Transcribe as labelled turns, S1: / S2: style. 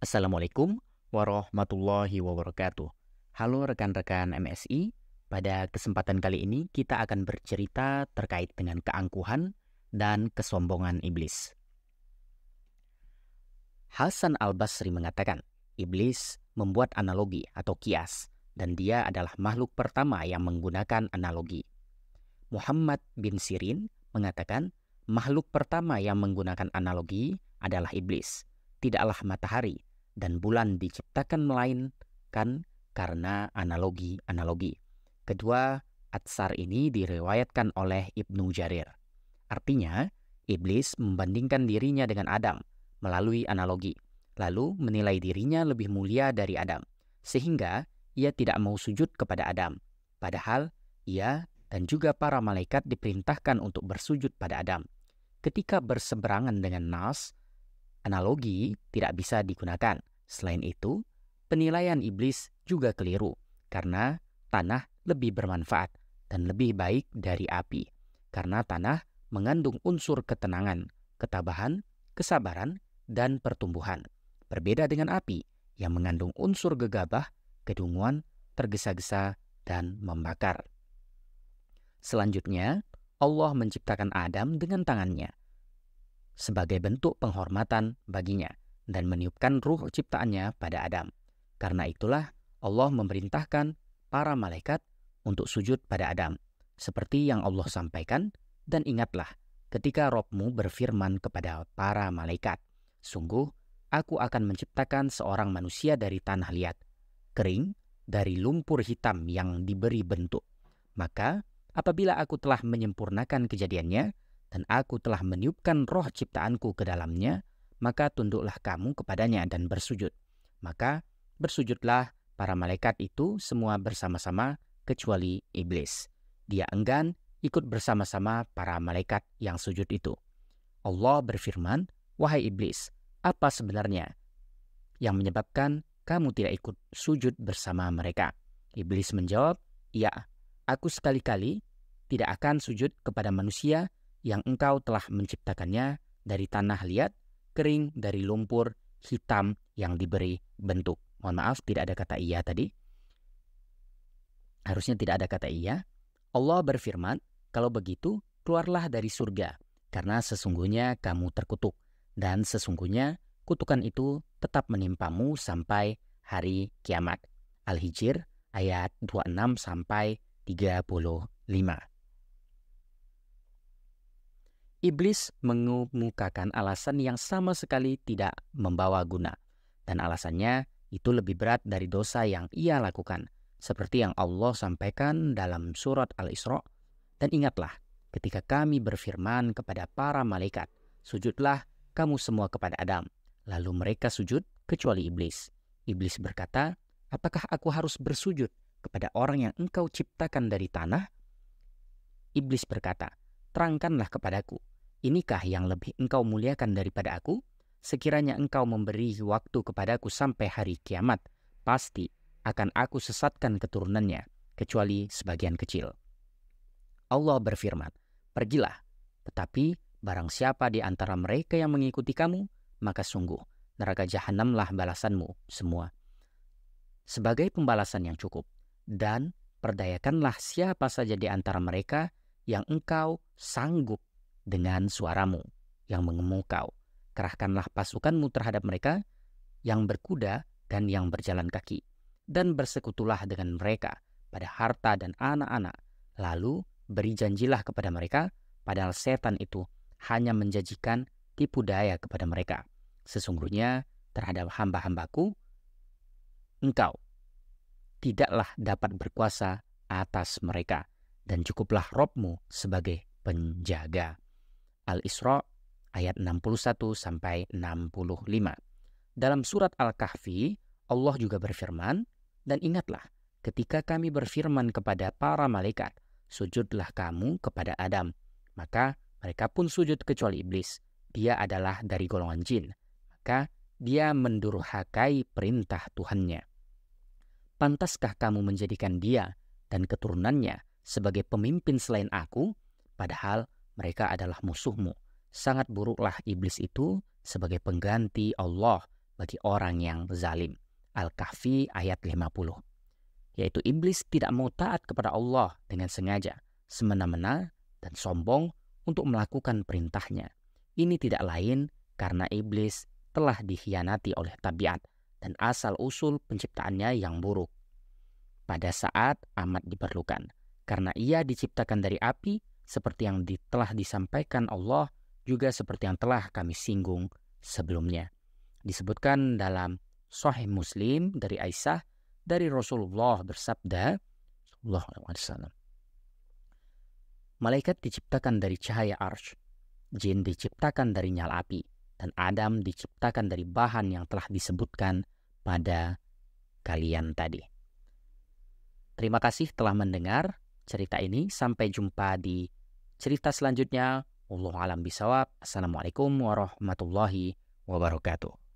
S1: Assalamualaikum warahmatullahi wabarakatuh. Halo rekan-rekan MSI, pada kesempatan kali ini kita akan bercerita terkait dengan keangkuhan dan kesombongan iblis. Hasan al-Basri mengatakan, iblis membuat analogi atau kias, dan dia adalah makhluk pertama yang menggunakan analogi. Muhammad bin Sirin mengatakan, makhluk pertama yang menggunakan analogi adalah iblis. Tidaklah matahari dan bulan diciptakan melainkan karena analogi-analogi. Kedua atsar ini diriwayatkan oleh Ibnu Jarir. Artinya, iblis membandingkan dirinya dengan Adam melalui analogi, lalu menilai dirinya lebih mulia dari Adam, sehingga ia tidak mau sujud kepada Adam. Padahal ia dan juga para malaikat diperintahkan untuk bersujud pada Adam. Ketika berseberangan dengan nas, analogi tidak bisa digunakan. Selain itu, penilaian iblis juga keliru karena tanah lebih bermanfaat dan lebih baik dari api. Karena tanah mengandung unsur ketenangan, ketabahan, kesabaran, dan pertumbuhan. Berbeda dengan api yang mengandung unsur gegabah, kedunguan, tergesa-gesa, dan membakar. Selanjutnya, Allah menciptakan Adam dengan tangannya sebagai bentuk penghormatan baginya dan meniupkan ruh ciptaannya pada Adam. Karena itulah Allah memerintahkan para malaikat untuk sujud pada Adam, seperti yang Allah sampaikan, dan ingatlah ketika Rabb-mu berfirman kepada para malaikat, sungguh aku akan menciptakan seorang manusia dari tanah liat, kering, dari lumpur hitam yang diberi bentuk. Maka apabila aku telah menyempurnakan kejadiannya, dan aku telah meniupkan roh ciptaanku ke dalamnya, maka tunduklah kamu kepadanya dan bersujud. Maka bersujudlah para malaikat itu semua bersama-sama kecuali iblis. Dia enggan ikut bersama-sama para malaikat yang sujud itu. Allah berfirman, wahai iblis, apa sebenarnya yang menyebabkan kamu tidak ikut sujud bersama mereka? Iblis menjawab, ya, aku sekali-kali tidak akan sujud kepada manusia yang engkau telah menciptakannya dari tanah liat, kering, dari lumpur hitam yang diberi bentuk. Mohon maaf, tidak ada kata iya tadi. Harusnya tidak ada kata iya. Allah berfirman, kalau begitu, keluarlah dari surga, karena sesungguhnya kamu terkutuk, dan sesungguhnya kutukan itu tetap menimpamu sampai hari kiamat. Al-Hijr ayat 26-35. Iblis mengemukakan alasan yang sama sekali tidak membawa guna, dan alasannya itu lebih berat dari dosa yang ia lakukan, seperti yang Allah sampaikan dalam surat Al-Isra. Dan ingatlah, ketika kami berfirman kepada para malaikat, sujudlah kamu semua kepada Adam. Lalu mereka sujud kecuali iblis. Iblis berkata, apakah aku harus bersujud kepada orang yang engkau ciptakan dari tanah? Iblis berkata, terangkanlah kepadaku, inikah yang lebih engkau muliakan daripada aku? Sekiranya engkau memberi waktu kepadaku sampai hari kiamat, pasti akan aku sesatkan keturunannya, kecuali sebagian kecil. Allah berfirman, pergilah, tetapi barang siapa di antara mereka yang mengikuti kamu, maka sungguh neraka jahanamlah balasanmu semua, sebagai pembalasan yang cukup. Dan perdayakanlah siapa saja di antara mereka yang engkau sanggup dengan suaramu yang mengemukau. Kerahkanlah pasukanmu terhadap mereka yang berkuda dan yang berjalan kaki, dan bersekutulah dengan mereka pada harta dan anak-anak. Lalu beri janjilah kepada mereka, padahal setan itu hanya menjanjikan tipu daya kepada mereka. Sesungguhnya terhadap hamba-hambaku, engkau tidaklah dapat berkuasa atas mereka, dan cukuplah Rabb-mu sebagai penjaga. Al-Isra ayat 61-65. Dalam surat Al-Kahfi, Allah juga berfirman, dan ingatlah ketika kami berfirman kepada para malaikat, sujudlah kamu kepada Adam. Maka mereka pun sujud kecuali iblis. Dia adalah dari golongan jin. Maka dia mendurhakai perintah Tuhannya. Pantaskah kamu menjadikan dia dan keturunannya sebagai pemimpin selain aku? Padahal mereka adalah musuhmu. Sangat buruklah iblis itu sebagai pengganti Allah bagi orang yang zalim. Al-Kahfi ayat 50. Yaitu iblis tidak mau taat kepada Allah dengan sengaja, semena-mena dan sombong untuk melakukan perintahnya. Ini tidak lain karena iblis telah dikhianati oleh tabiat dan asal-usul penciptaannya yang buruk pada saat amat diperlukan. Karena ia diciptakan dari api, seperti yang telah disampaikan Allah, juga seperti yang telah kami singgung sebelumnya. Disebutkan dalam Sahih Muslim dari Aisyah, dari Rasulullah bersabda, sallallahu alaihi wasallam, malaikat diciptakan dari cahaya arsy, jin diciptakan dari nyala api, dan Adam diciptakan dari bahan yang telah disebutkan pada kalian tadi. Terima kasih telah mendengar cerita ini. Sampai jumpa di cerita selanjutnya. Wallahu a'lam bishawab. Assalamualaikum warahmatullahi wabarakatuh.